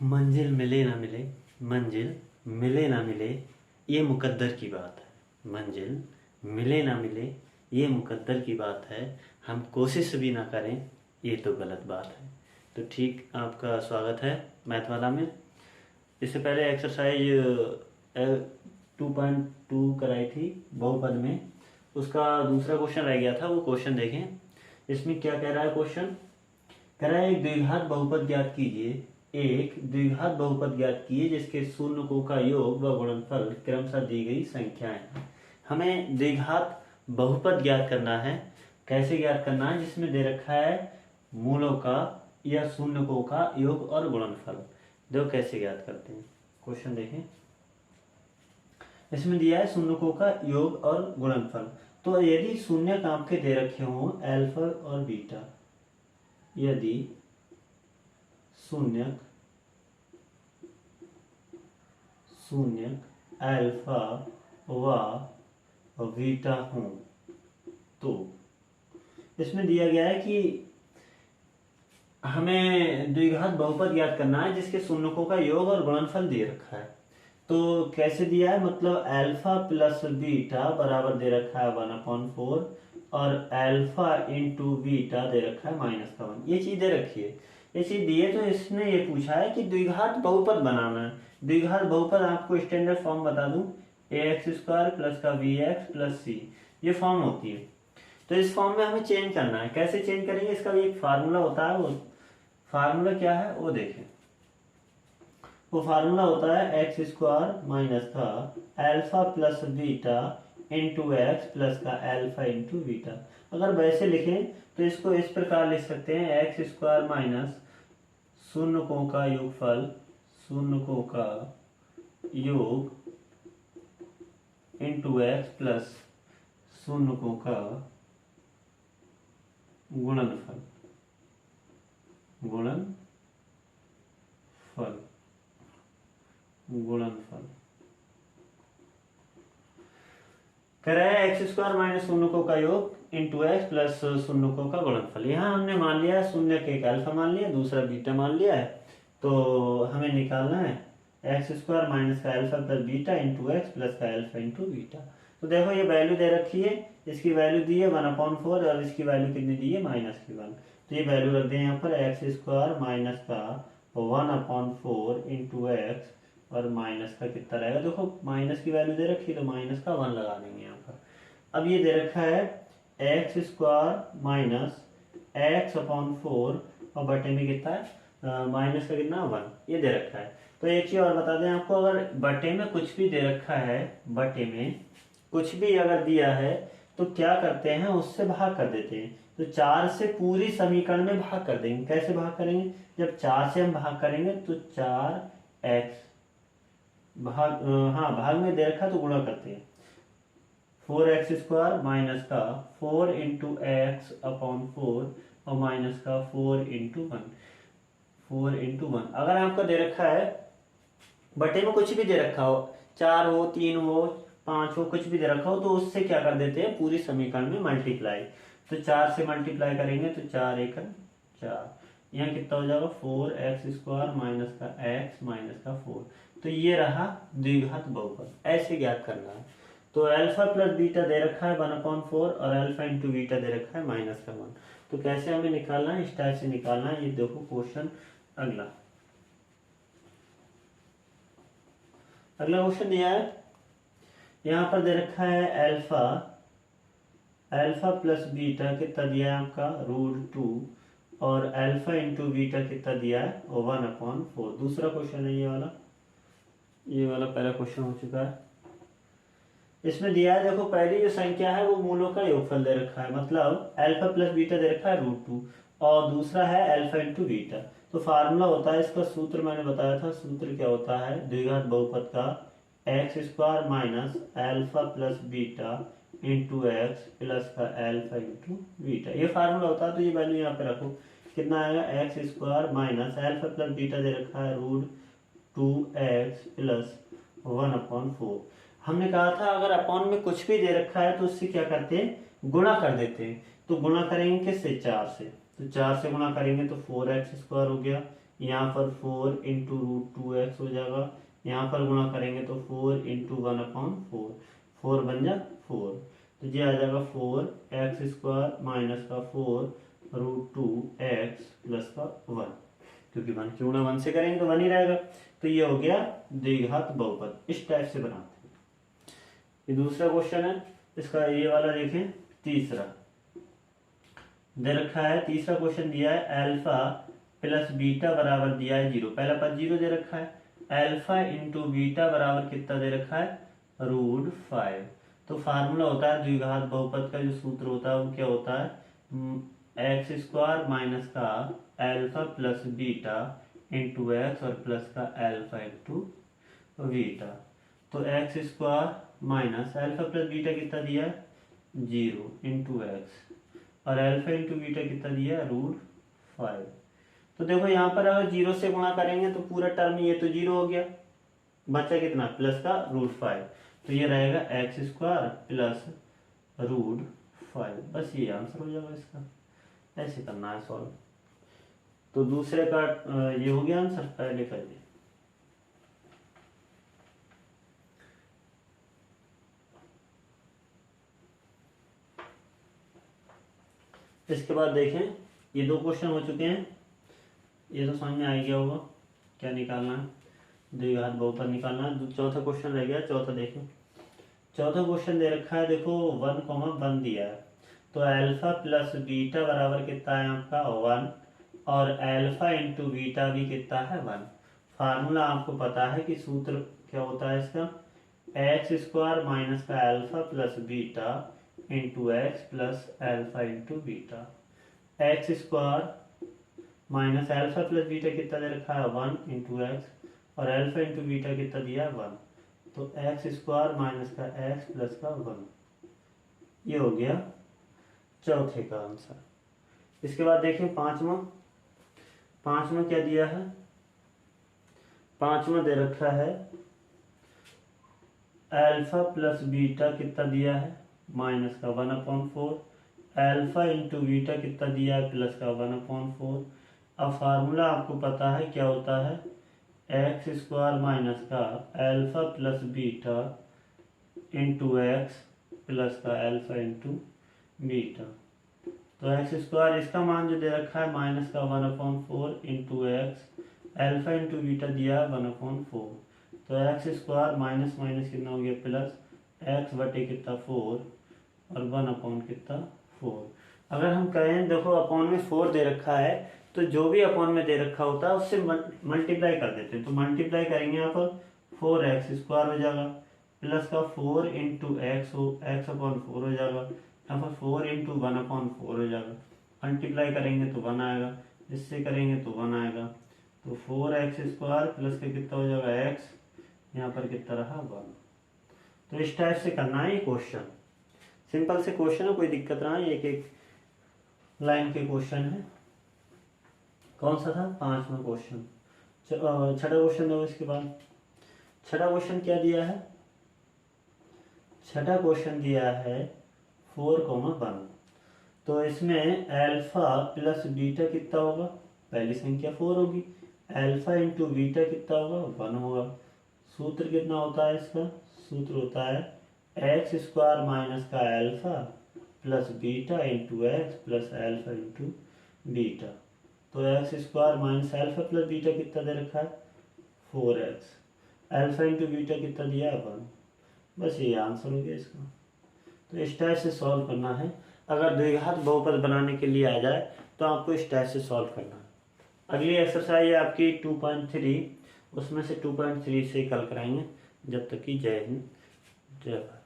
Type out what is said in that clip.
मंजिल मिले ना मिले, मंजिल मिले ना मिले, ये मुकद्दर की बात है। मंजिल मिले ना मिले, ये मुकद्दर की बात है। हम कोशिश भी ना करें, ये तो गलत बात है। तो ठीक, आपका स्वागत है मैथ वाला में। इससे पहले एक्सरसाइज 2.2 कराई थी बहुपद में, उसका दूसरा क्वेश्चन रह गया था। वो क्वेश्चन देखें। इसमें क्या कह रहा है क्वेश्चन? कह रहा है एक द्विघात बहुपद ज्ञात कीजिए। एक द्विघात बहुपद ज्ञात कीजिए जिसके शून्यकों का योग व गुणनफल क्रमशः दी गई संख्याएं हैं। हमें द्विघात बहुपद ज्ञात करना है। कैसे ज्ञात करना है? जिसमें दे रखा है मूलों का या शून्यकों का योग और गुणनफल। देखो कैसे ज्ञात करते हैं। क्वेश्चन देखें। इसमें दिया है शून्यकों का योग और गुणनफल। तो यदि शून्यक आपके दे रखे हों अल्फा और बीटा, यदि शून्यक अल्फा व बीटा हों, तो इसमें दिया गया है कि हमें द्विघात बहुपद ज्ञात करना है जिसके शून्यकों का योग और गुणनफल दे रखा है। तो कैसे दिया है? मतलब अल्फा प्लस बीटा बराबर दे रखा है 1/4 और अल्फा इंटू बीटा दे रखा है -1। ये चीज दे रखी है। ये चीज दी है तो इसने ये पूछा है कि द्विघात बहुपद बनाना है। द्विघात बहुपद आपको स्टैंडर्ड फॉर्म बता दूं, ax² प्लस का bx प्लस c, ये फॉर्म होती है। तो इस फॉर्म में हमें चेंज करना है। कैसे चेंज करेंगे? इसका भी एक फार्मूला होता है। वो फार्मूला क्या है वो देखें। वो फार्मूला होता है x² माइनस का alpha plus beta into x plus का अल्फा इंटू बीटा। अगर वैसे लिखें तो इसको इस प्रकार लिख सकते हैं, x² माइनस शून्यकों का योगफल, शून्यकों का योग इंटू एक्स प्लस शून्यकों का गुणनफल, गुणनफल कह रहा है x² माइनस शून्यकों का योग इंटू एक्स प्लस शून्यकों का गुणनफल। यहाँ हमने मान लिया है शून्य के एक अल्फा मान लिया, दूसरा बीटा मान लिया है। तो हमें निकालना है x² माइनस का alpha plus beta into x plus का अल्फा इंटू बीटा। तो देखो ये वैल्यू दे रखी है, इसकी वैल्यू दी है 1/4 और इसकी वैल्यू कितनी दी है -1। तो ये वैल्यू रख दें यहाँ पर, x² माइनस का 1/4 इंटू एक्स और माइनस का कितना रहेगा? देखो माइनस की वैल्यू दे रखी है तो माइनस का 1 लगा देंगे यहाँ पर। अब ये दे रखा है x² माइनस x/4 और बटे में कितना है माइनस का कितना 1, ये दे रखा है। तो एक चीज और बता दें आपको, अगर बटे में कुछ भी दे रखा है, बटे में कुछ भी अगर दिया है तो क्या करते हैं, उससे भाग कर देते हैं। तो 4 से पूरी समीकरण में भाग कर देंगे। कैसे भाग करेंगे? जब 4 से हम भाग करेंगे तो 4x भाग में दे रखा तो गुणा करते हैं। 4x² माइनस का 4 इंटू x/4 और माइनस का 4 इंटू 1। अगर आपका दे रखा है बटे में कुछ भी दे रखा हो, 4 हो, 3 हो, 5 हो, कुछ भी दे रखा हो, तो उससे क्या कर देते हैं पूरी समीकरण में मल्टीप्लाई। तो 4 से मल्टीप्लाई करेंगे तो 4 × 4, यहाँ कितना हो जाएगा 4x² माइनस का x माइनस का 4। तो ये रहा द्विघात बहुपद। ऐसे ज्ञात करना है। तो अल्फा प्लस बीटा दे रखा है 1/4 और अल्फा इंटू बीटा दे रखा है -1। तो कैसे हमें निकालना है? इस टाइप से निकालना है। ये देखो क्वेश्चन अगला क्वेश्चन दिया है। यहाँ पर दे रखा है अल्फा प्लस बीटा कितना दिया है आपका √2 और अल्फा इंटू बीटा कितना दिया है 1/4। दूसरा क्वेश्चन है ये वाला पहला क्वेश्चन हो चुका है। इसमें दिया है, देखो पहली जो संख्या है वो मूलों का योगफल दे रखा है, मतलब अल्फा प्लस बीटा दे रखा है √2 और दूसरा है अल्फा इंटू बीटा। तो फार्मूला होता है, इसका सूत्र मैंने बताया था। सूत्र क्या होता है द्विघात बहुपद का? x² minus alpha plus beta into x plus का अल्फा इंटू बीटा, ये फार्मूला होता है। तो ये वैल्यू यहाँ पे रखो, कितना आएगा x² minus alpha plus beta दे रखा है √2x प्लस 1/4। हमने कहा था अगर अपॉन में कुछ भी दे रखा है तो उससे क्या करते हैं गुणा कर देते हैं। तो गुणा करेंगे किससे? 4 से। तो 4 से गुणा करेंगे तो 4x² हो गया, यहाँ पर 4 इंटू रूट 2x हो जाएगा, यहाँ पर गुणा करेंगे तो 4 इंटू 1/4, 4 बन जा 4, तो ये आ जाएगा 4x² माइनस का 4 रूट 2x प्लस का 1, क्योंकि 1 की गुणा 1 से करेंगे तो 1 ही रहेगा। तो ये हो गया द्विघात बहुपद, इस टाइप से बनाते हैं। ये दूसरा क्वेश्चन है, इसका ये वाला देखें, तीसरा दे रखा है, तीसरा क्वेश्चन दिया है अल्फा प्लस बीटा बराबर दिया है 0, पहला पद 0 दे रखा है, अल्फा इंटू बीटा बराबर कितना दे रखा है रूट 5। तो फार्मूला होता है द्विघात बहुपद का, जो सूत्र होता है वो क्या होता है x² माइनस का alpha plus beta into x और प्लस का अल्फा इंटू बीटा। तो x² minus alpha plus beta कितना दिया है 0 इंटू एक्स और अल्फा इंटू बीटा कितना दिया है रूट 5। तो देखो यहाँ पर अगर 0 से गुणा करेंगे तो पूरा टर्म ये तो 0 हो गया, बचा कितना प्लस का रूट 5, तो ये रहेगा x² प्लस रूट 5, बस ये आंसर हो जाएगा इसका। ऐसे करना है सॉल्व। तो दूसरे का ये हो गया आंसर, पहले कर दिया। इसके बाद देखें, ये 2 क्वेश्चन हो चुके हैं, ये तो समझ में आ गया होगा क्या निकालना है, द्विघात बहुपद निकालना है। चौथा क्वेश्चन रह गया, चौथा देखें। चौथा क्वेश्चन दे रखा है, देखो 1,1 दिया है, तो अल्फा प्लस बीटा बराबर कितना है आपका 1 और अल्फा इंटू बीटा भी कितना है 1। फार्मूला आपको पता है कि सूत्र क्या होता है इसका, x² माइनस का alpha plus beta into x plus alpha into beta. x² minus alpha plus beta कितना दे रखा है 1 इंटू एक्स और अल्फा इंटू बीटा कितना दिया है 1, तो x² माइनस का x प्लस का 1, ये हो गया चौथे का आंसर। इसके बाद देखिए पांचवा क्या दिया है, पांचवा दे रखा है अल्फा प्लस बीटा कितना दिया है माइनस का 1/4, अल्फा इंटू बीटा कितना दिया है प्लस का 1/4। अब फार्मूला आपको पता है क्या होता है, x² माइनस का alpha plus beta into x plus का अल्फा इंटू बीटा। तो x² इसका मान जो दे रखा है माइनस का 1/4 into x, alpha into beta दिया है 1/4, तो x² माइनस माइनस कितना हो गया प्लस, x बटे कितना 4 और 1 कितना 4। अगर हम कहें देखो अपॉन में 4 दे रखा है, तो जो भी अपॉन में दे रखा होता है उससे मल्टीप्लाई कर देते हैं, तो मल्टीप्लाई करेंगे यहाँ पर 4x² हो जाएगा प्लस का 4 इंटू एक्स हो x/4 हो जाएगा, यहाँ पर 4 इंटू 1/4 हो जाएगा, मल्टीप्लाई करेंगे तो 1 आएगा, इससे करेंगे तो 1 आएगा, तो 4x² प्लस के कितना हो जाएगा x, यहाँ पर कितना रहा 1। तो इस टाइप से करना है ये क्वेश्चन, सिंपल से क्वेश्चन है, कोई दिक्कत ना है, एक एक लाइन के क्वेश्चन है। कौन सा था 5वां क्वेश्चन। छठा क्वेश्चन दो। इसके बाद छठा क्वेश्चन क्या दिया है, छठा क्वेश्चन दिया है 4,1, तो इसमें अल्फा प्लस बीटा कितना होगा, पहली संख्या 4 होगी, अल्फा इंटू बीटा कितना होगा 1 होगा। सूत्र कितना होता है इसका, सूत्र होता है x² माइनस का alpha plus beta into x plus alpha into beta. तो x² minus alpha plus beta कितना दे रखा है 4x, अल्फा इंटू बीटा कितना दिया है 1, बस ये आंसर हो गया इसका। तो इस टाइप से सॉल्व करना है, अगर द्विघात बहुपद बनाने के लिए आ जाए तो आपको इस टाइप से सॉल्व करना है। अगली एक्सरसाइज है आपकी 2.3, उसमें से 2.3 से कल कराएंगे। जब तक कि जय हिंद जय भारत।